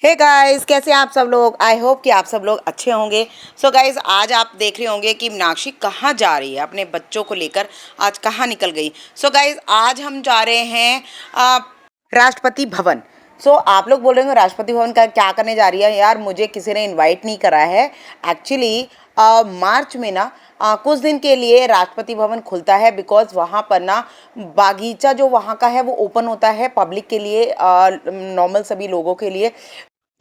Hey guys, कैसे हैं आप सब लोग। आई होप कि आप सब लोग अच्छे होंगे। सो गाइस, आज आप देख रहे होंगे कि मीनाक्षी कहाँ जा रही है, अपने बच्चों को लेकर आज कहाँ निकल गई। सो गाइस, आज हम जा रहे हैं राष्ट्रपति भवन। सो आप लोग बोल रहे हो राष्ट्रपति भवन का क्या करने जा रही है यार, मुझे किसी ने इनवाइट नहीं करा है। एक्चुअली मार्च में ना कुछ दिन के लिए राष्ट्रपति भवन खुलता है, बिकॉज वहाँ पर ना बागीचा जो वहाँ का है वो ओपन होता है पब्लिक के लिए, नॉर्मल सभी लोगों के लिए,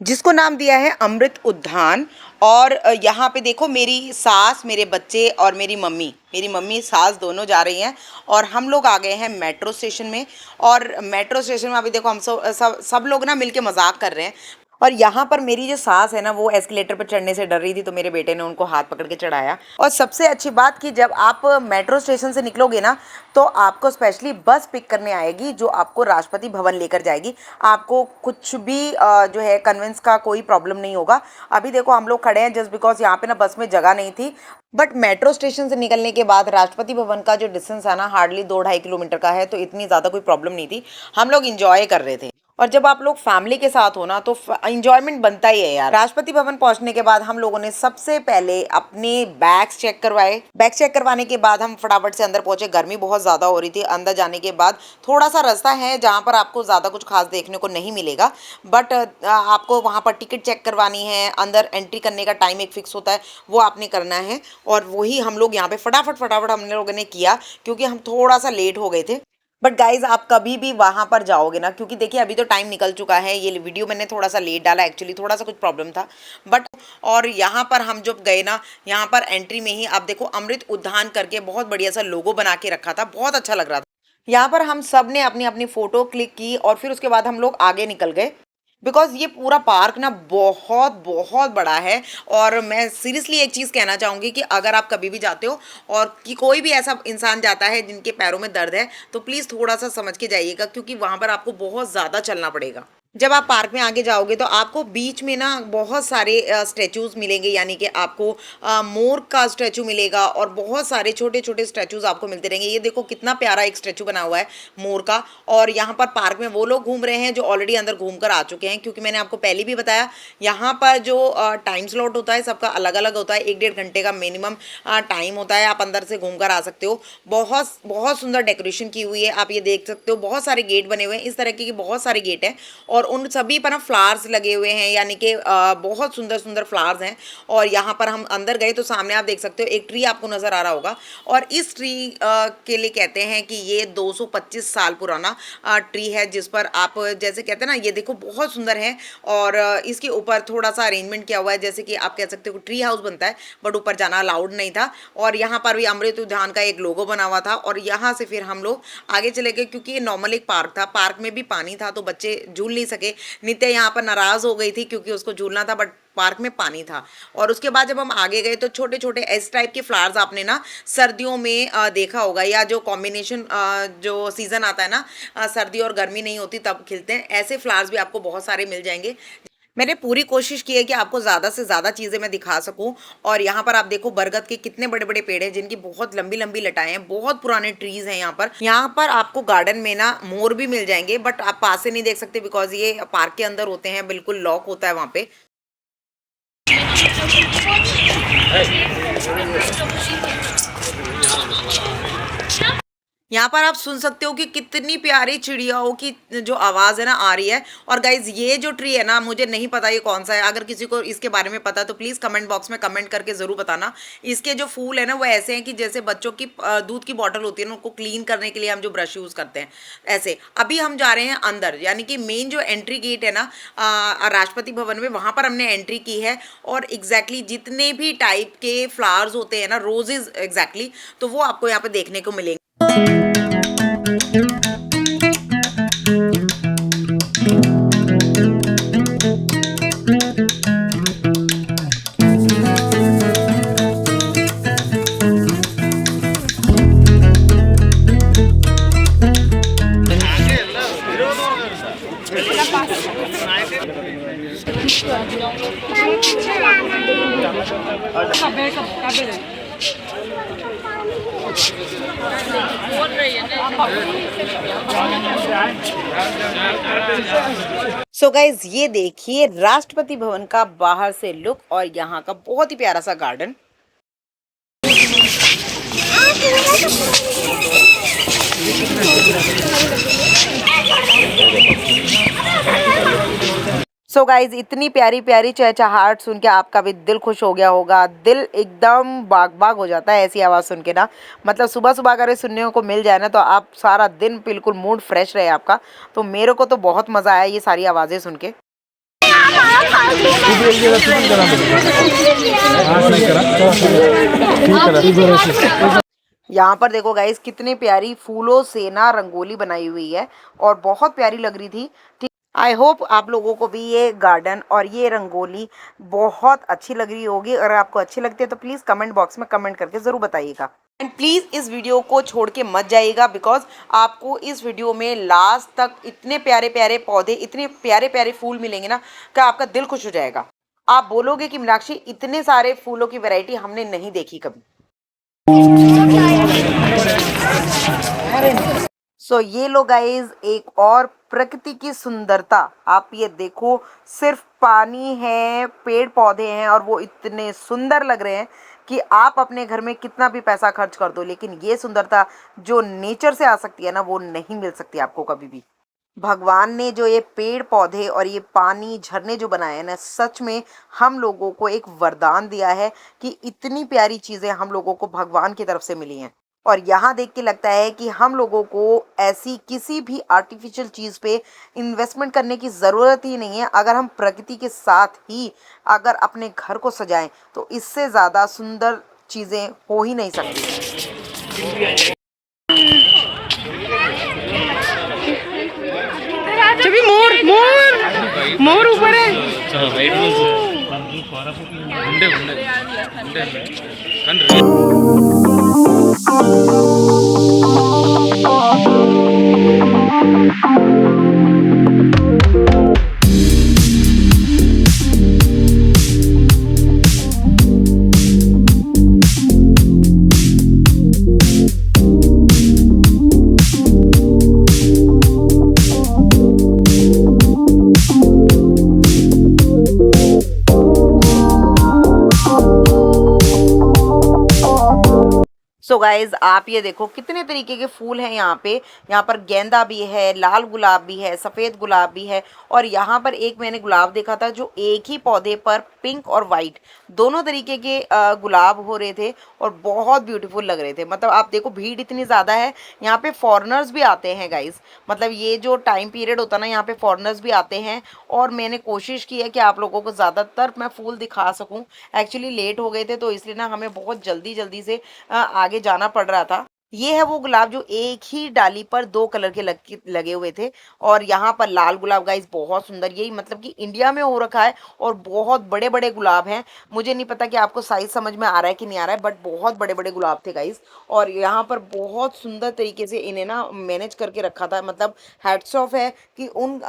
जिसको नाम दिया है अमृत उद्यान। और यहाँ पे देखो, मेरी सास, मेरे बच्चे और मेरी मम्मी सास दोनों जा रही हैं। और हम लोग आ गए हैं मेट्रो स्टेशन में। और मेट्रो स्टेशन में अभी देखो हम सब लोग ना मिलके मजाक कर रहे हैं। और यहाँ पर मेरी जो सास है ना, वो एस्केलेटर पर चढ़ने से डर रही थी, तो मेरे बेटे ने उनको हाथ पकड़ के चढ़ाया। और सबसे अच्छी बात कि जब आप मेट्रो स्टेशन से निकलोगे ना, तो आपको स्पेशली बस पिक करने आएगी जो आपको राष्ट्रपति भवन लेकर जाएगी। आपको कुछ भी जो है कन्वेंस का कोई प्रॉब्लम नहीं होगा। अभी देखो हम लोग खड़े हैं जस्ट बिकॉज यहाँ पे ना बस में जगह नहीं थी। बट मेट्रो स्टेशन से निकलने के बाद राष्ट्रपति भवन का जो डिस्टेंस है ना, हार्डली 2-2.5 किलोमीटर का है, तो इतनी ज़्यादा कोई प्रॉब्लम नहीं थी। हम लोग इंजॉय कर रहे थे। और जब आप लोग फैमिली के साथ हो ना, तो इंजॉयमेंट बनता ही है यार। राष्ट्रपति भवन पहुंचने के बाद हम लोगों ने सबसे पहले अपने बैग्स चेक करवाए। बैग चेक करवाने के बाद हम फटाफट से अंदर पहुंचे। गर्मी बहुत ज्यादा हो रही थी। अंदर जाने के बाद थोड़ा सा रास्ता है जहां पर आपको ज्यादा कुछ खास देखने को नहीं मिलेगा, बट आपको वहां पर टिकट चेक करवानी है। अंदर एंट्री करने का टाइम एक फिक्स होता है, वो आपने करना है। और वही हम लोग यहाँ पे फटाफट फटाफट हम लोगों ने किया, क्योंकि हम थोड़ा सा लेट हो गए थे। बट गाइज, आप कभी भी वहां पर जाओगे ना, क्योंकि देखिए अभी तो टाइम निकल चुका है, ये वीडियो मैंने थोड़ा सा लेट डाला, एक्चुअली थोड़ा सा कुछ प्रॉब्लम था। बट और यहाँ पर हम जब गए ना, यहाँ पर एंट्री में ही आप देखो अमृत उद्यान करके बहुत बढ़िया सा लोगो बना के रखा था, बहुत अच्छा लग रहा था। यहाँ पर हम सब ने अपनी अपनी फोटो क्लिक की और फिर उसके बाद हम लोग आगे निकल गए, बिकॉज ये पूरा पार्क ना बहुत बहुत बड़ा है। और मैं सीरियसली एक चीज़ कहना चाहूँगी कि अगर आप कभी भी जाते हो और कि कोई भी ऐसा इंसान जाता है जिनके पैरों में दर्द है, तो प्लीज़ थोड़ा सा समझ के जाइएगा, क्योंकि वहाँ पर आपको बहुत ज़्यादा चलना पड़ेगा। जब आप पार्क में आगे जाओगे तो आपको बीच में ना बहुत सारे स्टैचूज मिलेंगे, यानी कि आपको मोर का स्टैचू मिलेगा और बहुत सारे छोटे छोटे स्टैचूज आपको मिलते रहेंगे। ये देखो कितना प्यारा एक स्टैचू बना हुआ है मोर का। और यहाँ पर पार्क में वो लोग घूम रहे हैं जो ऑलरेडी अंदर घूम कर आ चुके हैं, क्योंकि मैंने आपको पहले भी बताया यहाँ पर जो टाइम स्लॉट होता है सबका अलग अलग होता है। 1-1.5 घंटे का मिनिमम टाइम होता है, आप अंदर से घूम कर आ सकते हो। बहुत बहुत सुंदर डेकोरेशन की हुई है, आप ये देख सकते हो। बहुत सारे गेट बने हुए हैं, इस तरह के बहुत सारे गेट हैं और उन सभी पर ना फ्लावर्स लगे हुए हैं, यानी कि बहुत सुंदर सुंदर फ्लावर्स हैं। और यहाँ पर हम अंदर गए तो सामने आप देख सकते हो एक ट्री आपको नजर आ रहा होगा। और इस ट्री के लिए कहते हैं कि ये 225 साल पुराना ट्री है, जिस पर आप जैसे कहते हैं ना, ये देखो बहुत सुंदर है। और इसके ऊपर थोड़ा सा अरेंजमेंट किया हुआ है, जैसे कि आप कह सकते हो ट्री हाउस बनता है, बट ऊपर जाना अलाउड नहीं था। और यहाँ पर भी अमृत उद्यान का एक लोगो बना हुआ था। और यहाँ से फिर हम लोग आगे चले गए, क्योंकि ये नॉर्मल एक पार्क था, पार्क में भी पानी था तो बच्चे झूल नहीं सके। नित्या यहाँ पर नाराज हो गई थी क्योंकि उसको झूलना था, बट पार्क में पानी था। और उसके बाद जब हम आगे गए तो छोटे छोटे इस टाइप के फ्लावर्स आपने ना सर्दियों में देखा होगा, या जो कॉम्बिनेशन जो सीजन आता है ना, सर्दी और गर्मी नहीं होती तब खिलते हैं, ऐसे फ्लावर्स भी आपको बहुत सारे मिल जाएंगे। मैंने पूरी कोशिश की है कि आपको ज़्यादा से ज़्यादा चीज़ें मैं दिखा सकूं। और यहाँ पर आप देखो बरगद के कितने बड़े बड़े पेड़ हैं, जिनकी बहुत लंबी लंबी लटाएं हैं, बहुत पुराने ट्रीज हैं यहाँ पर। यहाँ पर आपको गार्डन में ना मोर भी मिल जाएंगे, बट आप पास से नहीं देख सकते बिकॉज ये पार्क के अंदर होते हैं, बिल्कुल लॉक होता है वहाँ पे। यहाँ पर आप सुन सकते हो कि कितनी प्यारी चिड़ियाओं की जो आवाज़ है ना आ रही है। और गाइज, ये जो ट्री है ना, मुझे नहीं पता ये कौन सा है, अगर किसी को इसके बारे में पता तो प्लीज़ कमेंट बॉक्स में कमेंट करके ज़रूर बताना। इसके जो फूल है ना, वो ऐसे हैं कि जैसे बच्चों की दूध की बॉटल होती है ना, उनको क्लीन करने के लिए हम जो ब्रश यूज़ करते हैं, ऐसे। अभी हम जा रहे हैं अंदर, यानी कि मेन जो एंट्री गेट है ना राष्ट्रपति भवन में, वहाँ पर हमने एंट्री की है। और एग्जैक्टली जितने भी टाइप के फ्लावर्स होते हैं ना, रोजेज एग्जैक्टली, तो वो आपको यहाँ पे देखने को मिलेंगे। सो गाइज ये देखिए राष्ट्रपति भवन का बाहर से लुक और यहाँ का बहुत ही प्यारा सा गार्डन। सो गाइज इतनी प्यारी प्यारी चहचहाहट सुन के आपका भी दिल खुश हो गया होगा, दिल एकदम बाग बाग हो जाता है ऐसी आवाज़ सुन के ना। मतलब सुबह सुबह अगर ये सुनने को मिल जाए ना तो आप सारा दिन बिल्कुल मूड फ्रेश रहे आपका। तो मेरे को तो बहुत मज़ा आया ये सारी आवाज़ें सुन के। यहाँ पर देखो गाइस कितनी प्यारी फूलों से ना रंगोली बनाई हुई है और बहुत प्यारी लग रही थी। आई होप आप लोगों को भी ये गार्डन और ये रंगोली बहुत अच्छी लग रही होगी। अगर आपको अच्छी लगती है तो प्लीज़ कमेंट बॉक्स में कमेंट करके ज़रूर बताइएगा। एंड प्लीज़ इस वीडियो को छोड़ के मत जाइएगा बिकॉज आपको इस वीडियो में लास्ट तक इतने प्यारे प्यारे पौधे, इतने प्यारे प्यारे फूल मिलेंगे ना कि आपका दिल खुश हो जाएगा। आप बोलोगे कि मीनाक्षी इतने सारे फूलों की वैरायटी हमने नहीं देखी कभी। सो ये लो गाइज एक और प्रकृति की सुंदरता। आप ये देखो सिर्फ पानी है, पेड़ पौधे हैं और वो इतने सुंदर लग रहे हैं कि आप अपने घर में कितना भी पैसा खर्च कर दो लेकिन ये सुंदरता जो नेचर से आ सकती है ना वो नहीं मिल सकती आपको कभी भी। भगवान ने जो ये पेड़ पौधे और ये पानी झरने जो बनाए हैं ना, सच में हम लोगों को एक वरदान दिया है कि इतनी प्यारी चीज़ें हम लोगों को भगवान की तरफ से मिली हैं। और यहाँ देख के लगता है कि हम लोगों को ऐसी किसी भी आर्टिफिशियल चीज़ पे इन्वेस्टमेंट करने की ज़रूरत ही नहीं है। अगर हम प्रकृति के साथ ही अगर अपने घर को सजाएं तो इससे ज़्यादा सुंदर चीज़ें हो ही नहीं सकती। चभी मोर मोर मोर ऊपर है। सो गाइज आप ये देखो कितने तरीके के फूल हैं यहाँ पे। यहाँ पर गेंदा भी है, लाल गुलाब भी है, सफ़ेद गुलाब भी है और यहाँ पर एक मैंने गुलाब देखा था जो एक ही पौधे पर पिंक और वाइट दोनों तरीके के गुलाब हो रहे थे और बहुत ब्यूटीफुल लग रहे थे। मतलब आप देखो भीड़ इतनी ज़्यादा है, यहाँ पे फॉरेनर्स भी आते हैं गाइज। मतलब ये जो टाइम पीरियड होता है ना यहाँ पे फॉरेनर्स भी आते हैं और मैंने कोशिश की है कि आप लोगों को ज़्यादातर मैं फूल दिखा सकूँ। एक्चुअली लेट हो गए थे तो इसलिए ना हमें बहुत जल्दी जल्दी से आगे जाना पड़ रहा था। ये है वो गुलाब जो एक ही डाली पर दो कलर के लगे हुए थे और यहाँ पर लाल गुलाब गाइस बहुत सुंदर, यही मतलब कि इंडिया में हो रखा है और बहुत बड़े बड़े गुलाब हैं। मुझे नहीं पता कि आपको साइज समझ में आ रहा है कि नहीं आ रहा है, बट बहुत बड़े बड़े गुलाब थे गाइस और यहाँ पर बहुत सुंदर तरीके से इन्हें ना मैनेज करके रखा था। मतलब हैट्स ऑफ है कि उन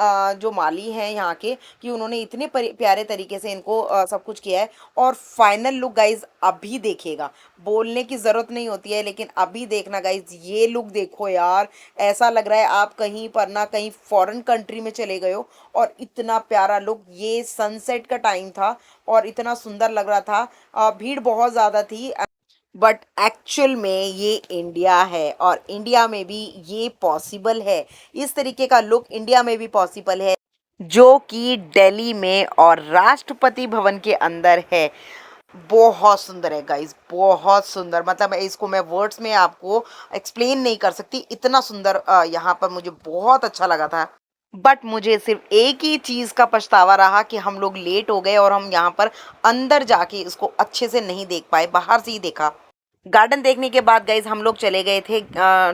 जो माली हैं यहाँ के कि उन्होंने इतने प्यारे तरीके से इनको सब कुछ किया है। और फाइनल लुक गाइज अभी देखिएगा, बोलने की ज़रूरत नहीं होती है लेकिन अभी देखना गाइज, ये लुक देखो यार, ऐसा लग रहा है आप कहीं पर ना कहीं फॉरेन कंट्री में चले गए हो। और इतना प्यारा लुक, ये सनसेट का टाइम था और इतना सुंदर लग रहा था। भीड़ बहुत ज़्यादा थी बट एक्चुअल में ये इंडिया है और इंडिया में भी ये पॉसिबल है। इस तरीके का लुक इंडिया में भी पॉसिबल है जो कि दिल्ली में और राष्ट्रपति भवन के अंदर है। बहुत सुंदर है गाइस, बहुत सुंदर। मतलब इसको मैं वर्ड्स में आपको एक्सप्लेन नहीं कर सकती, इतना सुंदर यहाँ पर मुझे बहुत अच्छा लगा था। बट मुझे सिर्फ एक ही चीज़ का पछतावा रहा कि हम लोग लेट हो गए और हम यहाँ पर अंदर जाके इसको अच्छे से नहीं देख पाए, बाहर से ही देखा। गार्डन देखने के बाद गाइज हम लोग चले गए थे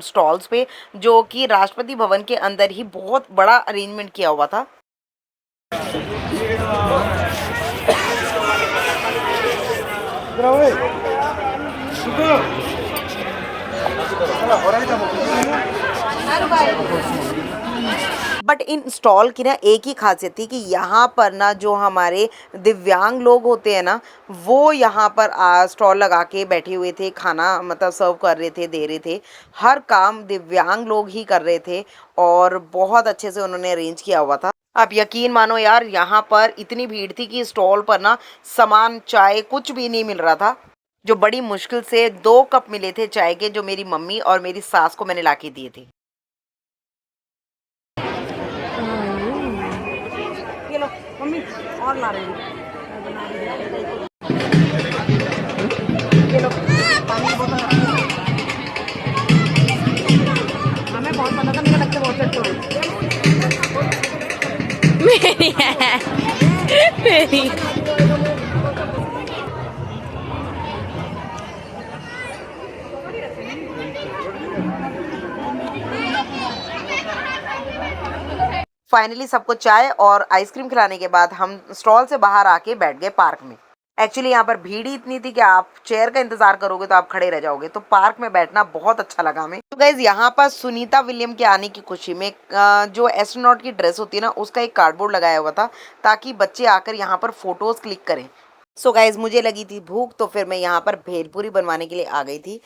स्टॉल्स पे जो कि राष्ट्रपति भवन के अंदर ही बहुत बड़ा अरेंजमेंट किया हुआ था। बट इन स्टॉल की ना एक ही खासियत थी कि यहाँ पर ना जो हमारे दिव्यांग लोग होते हैं ना, वो यहाँ पर स्टॉल लगा के बैठे हुए थे, खाना मतलब सर्व कर रहे थे, दे रहे थे। हर काम दिव्यांग लोग ही कर रहे थे और बहुत अच्छे से उन्होंने अरेंज किया हुआ था। आप यकीन मानो यार, यहाँ पर इतनी भीड़ थी कि स्टॉल पर ना सामान, चाय कुछ भी नहीं मिल रहा था। जो बड़ी मुश्किल से 2 कप मिले थे चाय के, जो मेरी मम्मी और मेरी सास को मैंने लाके दिए थे। ये लो मम्मी, और ला रही हूँ। ये लो पानी की बोतल रखी है। हमें बहुत पता था, मेरे बच्चे बहुत अच्छे हुए। मेरी है मेरी। फाइनली सबको चाय और आइसक्रीम खिलाने के बाद हम स्टॉल से बाहर आके बैठ गए पार्क में। एक्चुअली यहाँ पर भीड़ ही इतनी थी कि आप चेयर का इंतजार करोगे तो आप खड़े रह जाओगे, तो पार्क में बैठना बहुत अच्छा लगा हमें। तो गाइज यहाँ पर सुनीता विलियम के आने की खुशी में जो एस्ट्रोनॉट की ड्रेस होती है ना, उसका एक कार्डबोर्ड लगाया हुआ था ताकि बच्चे आकर यहाँ पर फोटोज क्लिक करें। सो गाइज मुझे लगी थी भूख, तो फिर मैं यहाँ पर भेलपूरी बनवाने के लिए आ गई थी।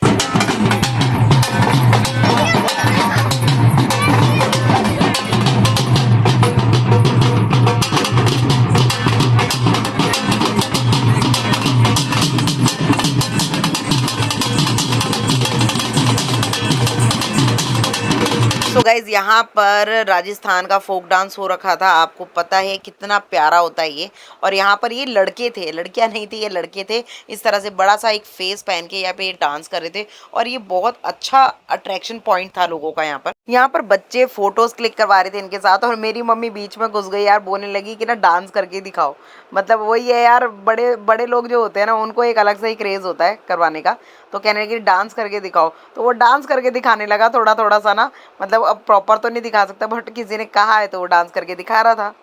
तो गाइज यहाँ पर राजस्थान का फोक डांस हो रखा था। आपको पता है कितना प्यारा होता है ये। और यहाँ पर ये लड़के थे, लड़कियाँ नहीं थी, ये लड़के थे। इस तरह से बड़ा सा एक फेस पहन के यहाँ पे ये डांस कर रहे थे और ये बहुत अच्छा अट्रैक्शन पॉइंट था लोगों का। यहाँ पर बच्चे फोटोज क्लिक करवा रहे थे इनके साथ और मेरी मम्मी बीच में घुस गई यार, बोलने लगी कि ना डांस करके दिखाओ। मतलब वही है यार, बड़े बड़े लोग जो होते हैं ना, उनको एक अलग से ही क्रेज़ होता है करवाने का। तो कहने लगी डांस करके दिखाओ, तो वो डांस करके दिखाने लगा थोड़ा थोड़ा सा ना। मतलब अब प्रॉपर तो नहीं दिखा सकता, बट किसी ने कहा है तो वो डांस करके दिखा रहा था।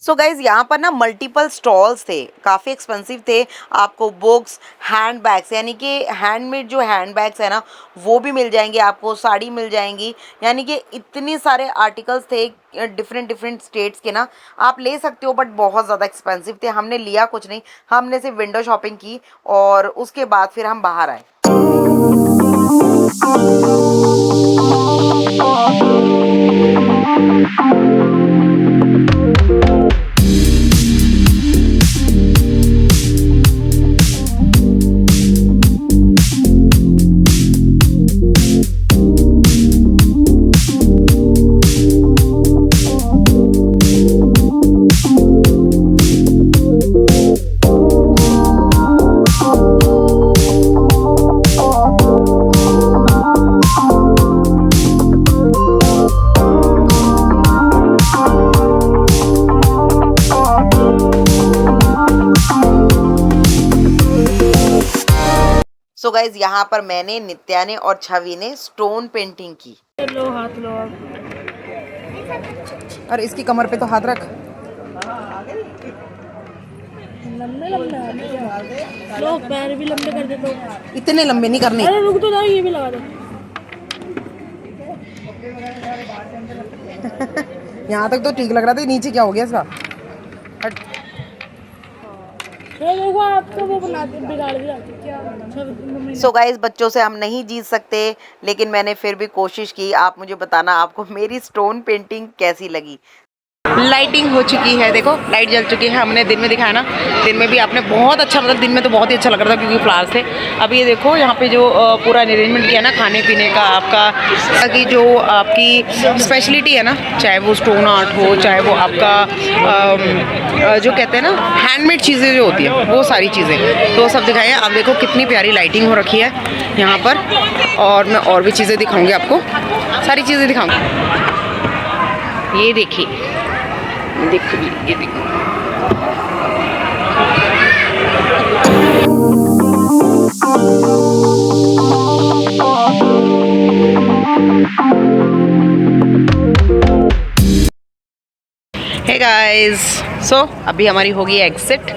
सो गाइज यहाँ पर ना मल्टीपल स्टॉल्स थे, काफ़ी एक्सपेंसिव थे। आपको बुक्स, हैंड बैग्स, यानी कि हैंडमेड जो हैंड बैग्स है ना, वो भी मिल जाएंगे आपको, साड़ी मिल जाएंगी। यानी कि इतने सारे आर्टिकल्स थे डिफरेंट डिफरेंट स्टेट्स के ना, आप ले सकते हो, बट बहुत ज़्यादा एक्सपेंसिव थे। हमने लिया कुछ नहीं, हमने सिर्फ विंडो शॉपिंग की और उसके बाद फिर हम बाहर आए। सो गाइज यहाँ पर मैंने, नित्या ने और छवि ने स्टोन पेंटिंग की। लो हाथ लो आप। और इसकी कमर पे तो हाथ रख। लंबे लंबे हाथ लो, पैर भी लंबे कर दे तो। इतने लंबे नहीं करने। अरे रुक तो जाओ, ये भी लगा दो। यहाँ तक तो ठीक लग रहा था, नीचे क्या हो गया इसका? देखो आप तो वो बनाते बिगाड़ दिया क्या। सो गाइज बच्चों से हम नहीं जीत सकते, लेकिन मैंने फिर भी कोशिश की। आप मुझे बताना आपको मेरी स्टोन पेंटिंग कैसी लगी। लाइटिंग हो चुकी है, देखो लाइट जल चुकी है। हमने दिन में दिखाया ना, दिन में भी आपने बहुत अच्छा, मतलब दिन में तो बहुत ही अच्छा लग रहा था क्योंकि फ्लावर्स थे। अब ये देखो यहाँ पे जो पूरा अरेंजमेंट किया ना खाने पीने का, आपका की जो आपकी स्पेशलिटी है ना, चाहे वो स्टोन आर्ट हो, चाहे वो आपका जो कहते हैं ना हैंडमेड चीज़ें जो होती है, वो सारी चीज़ें तो सब दिखाई है। अब देखो कितनी प्यारी लाइटिंग हो रखी है यहाँ पर। और मैं और भी चीज़ें दिखाऊँगी आपको, सारी चीज़ें दिखाऊँगी। ये देखिए, देखो ये देखो। हे गाइस, सो अभी हमारी होगी एग्जिट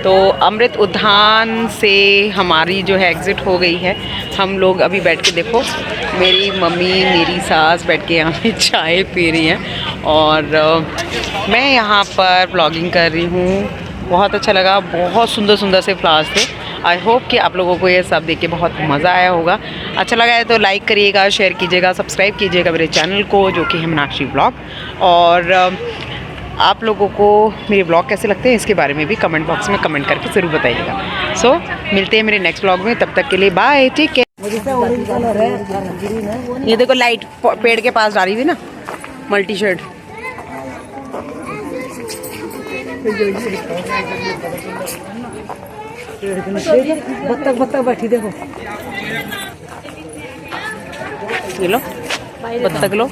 तो अमृत उद्यान से हमारी जो है एग्ज़िट हो गई है। हम लोग अभी बैठ के देखो, मेरी मम्मी मेरी सास बैठ के यहाँ पे चाय पी रही हैं और मैं यहाँ पर ब्लॉगिंग कर रही हूँ। बहुत अच्छा लगा, बहुत सुंदर सुंदर से फ्लावर्स थे। आई होप कि आप लोगों को ये सब देख के बहुत मज़ा आया होगा। अच्छा लगा है तो लाइक करिएगा, शेयर कीजिएगा, सब्सक्राइब कीजिएगा मेरे चैनल को जो कि है मीनाक्षी ब्लॉग। और आप लोगों को मेरे ब्लॉग कैसे लगते हैं इसके बारे में भी कमेंट बॉक्स में कमेंट करके ज़रूर बताइएगा। सो मिलते हैं मेरे नेक्स्ट ब्लॉग में, तब तक के लिए बाय, टेक केयर। ये देखो लाइट पेड़ के पास डाली हुई ना, मल्टी शेड। बत्तख बैठी देखो, ये लो बत्तख लो।